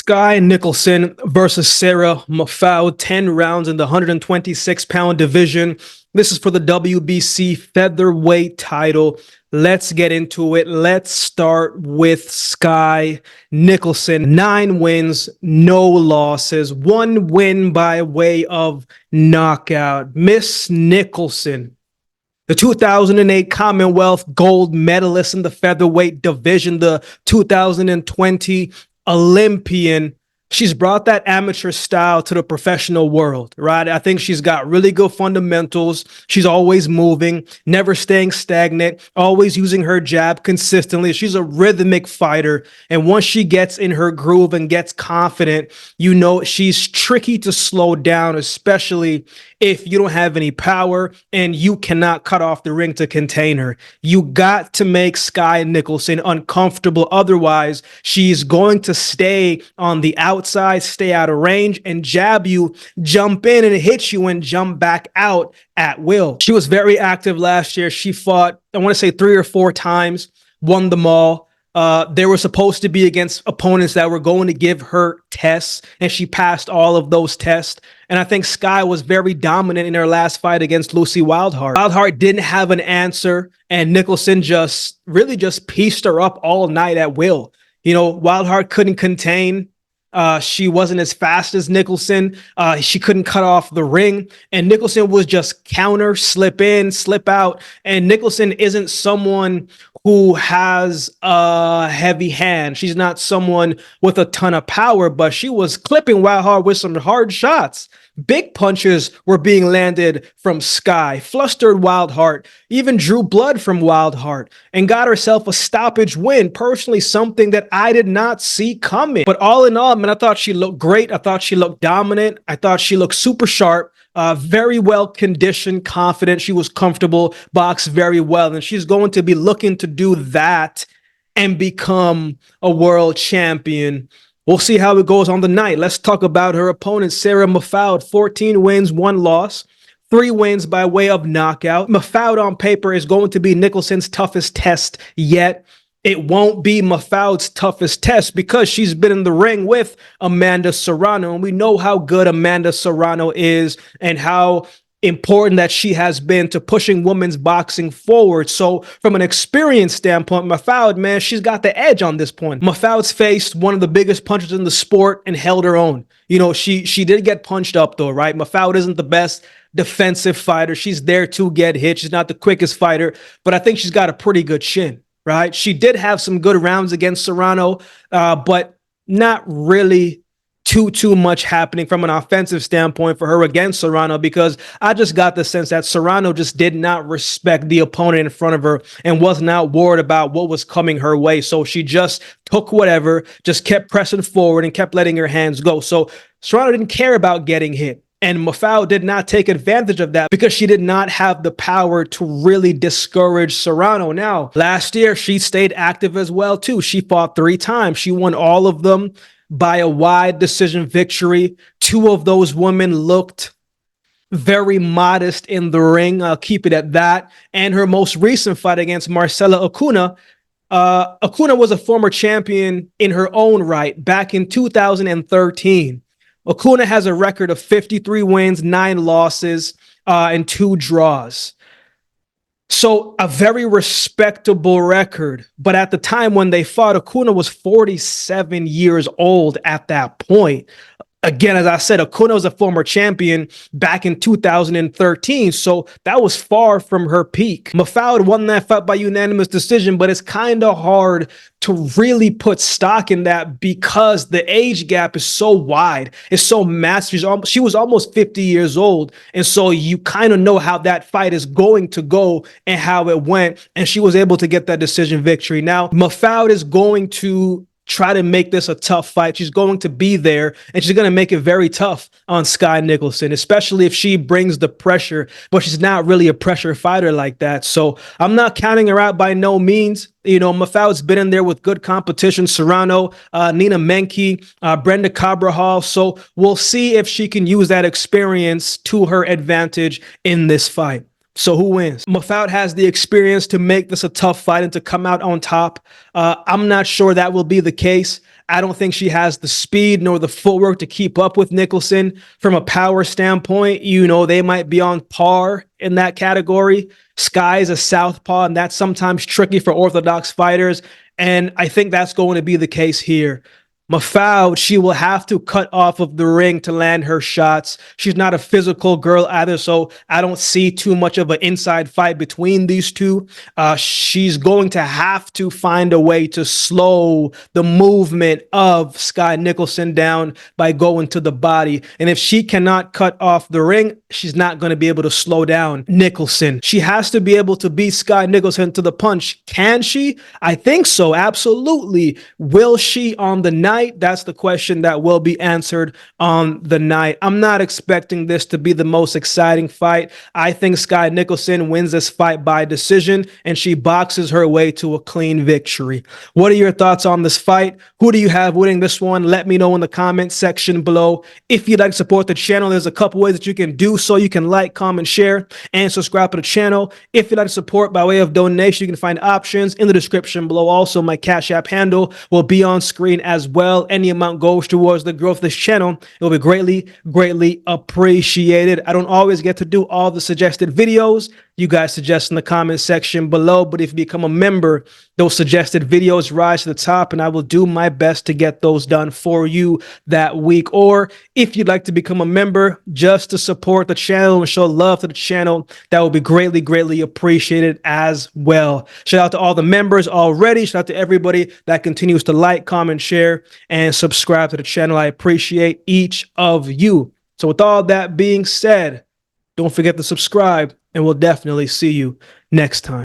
Skye Nicolson versus Sarah Mahfoud, 10 rounds in the 126-pound division. This is for the WBC featherweight title. Let's get into it. Let's start with Skye Nicolson. 9 wins, no losses. 1 win by way of knockout. Miss Nicolson, the 2008 Commonwealth gold medalist in the featherweight division, the 2020 Olympian. She's brought that amateur style to the professional world, right? I think she's got really good fundamentals. She's always moving, never staying stagnant, always using her jab consistently. She's a rhythmic fighter. And once she gets in her groove and gets confident, you know she's tricky to slow down, especially if you don't have any power and you cannot cut off the ring to contain her. You got to make Skye Nicolson uncomfortable. Otherwise, she's going to stay on the outside, stay out of range, and jab you, jump in and hit you and jump back out at will. She was very active last year. She fought, I want to say 3 or 4 times, won them all. They were supposed to be against opponents that were going to give her tests, and she passed all of those tests. And I think Skye was very dominant in her last fight against Lucy Wildheart. Wildheart didn't have an answer, and Nicolson just pieced her up all night at will. You know, Wildheart couldn't contain. She wasn't as fast as Nicolson. She couldn't cut off the ring. And Nicolson was just counter, slip in, slip out. And Nicolson isn't someone who has a heavy hand. She's not someone with a ton of power, but she was clipping Wildheart with some hard shots. Big punches were being landed from Skye, flustered Wildheart, even drew blood from Wildheart, and got herself a stoppage win. Personally, something that I did not see coming. But all in all, man, I thought she looked great. I thought she looked dominant. I thought she looked super sharp. Very well conditioned, confident. She was comfortable, boxed very well. And she's going to be looking to do that and become a world champion. We'll see how it goes on the night. Let's talk about her opponent, Sarah Mahfoud. 14 wins, 1 loss, 3 wins by way of knockout. Mahfoud on paper is going to be Nicolson's toughest test yet. It won't be Mahfoud's toughest test because she's been in the ring with Amanda Serrano, and we know how good Amanda Serrano is and how important that she has been to pushing women's boxing forward. So from an experience standpoint, Mahfoud, man, she's got the edge on this point. Mahfoud's faced one of the biggest punchers in the sport and held her own. You know, she did get punched up though, right? Mahfoud isn't the best defensive fighter. She's there to get hit. She's not the quickest fighter, but I think she's got a pretty good chin, right? She did have some good rounds against Serrano, but not really too much happening from an offensive standpoint for her against Serrano, because I just got the sense that Serrano just did not respect the opponent in front of her and was not worried about what was coming her way. So she just took whatever, just kept pressing forward and kept letting her hands go. So Serrano didn't care about getting hit. And Mahfoud did not take advantage of that because she did not have the power to really discourage Serrano. Now, last year, she stayed active as well, too. She fought 3 times. She won all of them by a wide decision victory. 2 of those women looked very modest in the ring. I'll keep it at that. And her most recent fight against Marcela Acuna, Acuna was a former champion in her own right back in 2013. Acuna has a record of 53 wins, 9 losses, and 2 draws. So a very respectable record. But at the time when they fought, Acuna was 47 years old at that point. Again, as I said, Acuna was a former champion back in 2013, so that was far from her peak. Mahfoud won that fight by unanimous decision, but it's kind of hard to really put stock in that because the age gap is so wide. It's so massive. She was almost 50 years old, and so you kind of know how that fight is going to go and how it went, and she was able to get that decision victory. Now, Mahfoud is going to try to make this a tough fight. She's going to be there, and she's going to make it very tough on Skye Nicolson, especially if she brings the pressure, but she's not really a pressure fighter like that. So I'm not counting her out by no means. You know, Mahfoud's been in there with good competition, Serrano, Nina Menke, Brenda Cabrajal. So we'll see if she can use that experience to her advantage in this fight. So who wins? Mahfoud has the experience to make this a tough fight and to come out on top. I'm not sure that will be the case. I don't think she has the speed nor the footwork to keep up with Nicholson. From a power standpoint, they might be on par in that category. Skye is a southpaw, and that's sometimes tricky for orthodox fighters. And I think that's going to be the case here. Mahfoud, she will have to cut off of the ring to land her shots. She's not a physical girl either, so I don't see too much of an inside fight between these two. She's going to have to find a way to slow the movement of Skye Nicolson down by going to the body. And if she cannot cut off the ring, she's not going to be able to slow down Nicolson. She has to be able to beat Skye Nicolson to the punch. Can she? I think so, absolutely. Will she on the night? That's the question that will be answered on the night. I'm not expecting this to be the most exciting fight. I think Skye Nicolson wins this fight by decision, and she boxes her way to a clean victory. What are your thoughts on this fight? Who do you have winning this one? Let me know in the comment section below. If you'd like to support the channel, there's a couple ways that you can do so. You can like, comment, share, and subscribe to the channel. If you'd like to support by way of donation, you can find options in the description below. Also, my Cash App handle will be on screen as well. Any amount goes towards the growth of this channel. It will be greatly appreciated. I don't always get to do all the suggested videos you guys suggest in the comment section below, but if you become a member, those suggested videos rise to the top, and I will do my best to get those done for you that week. Or if you'd like to become a member just to support the channel and show love to the channel, that will be greatly appreciated as well. Shout out to all the members already. Shout out to everybody that continues to like, comment, share, and subscribe to the channel. I appreciate each of you. So with all that being said, don't forget to subscribe, and we'll definitely see you next time.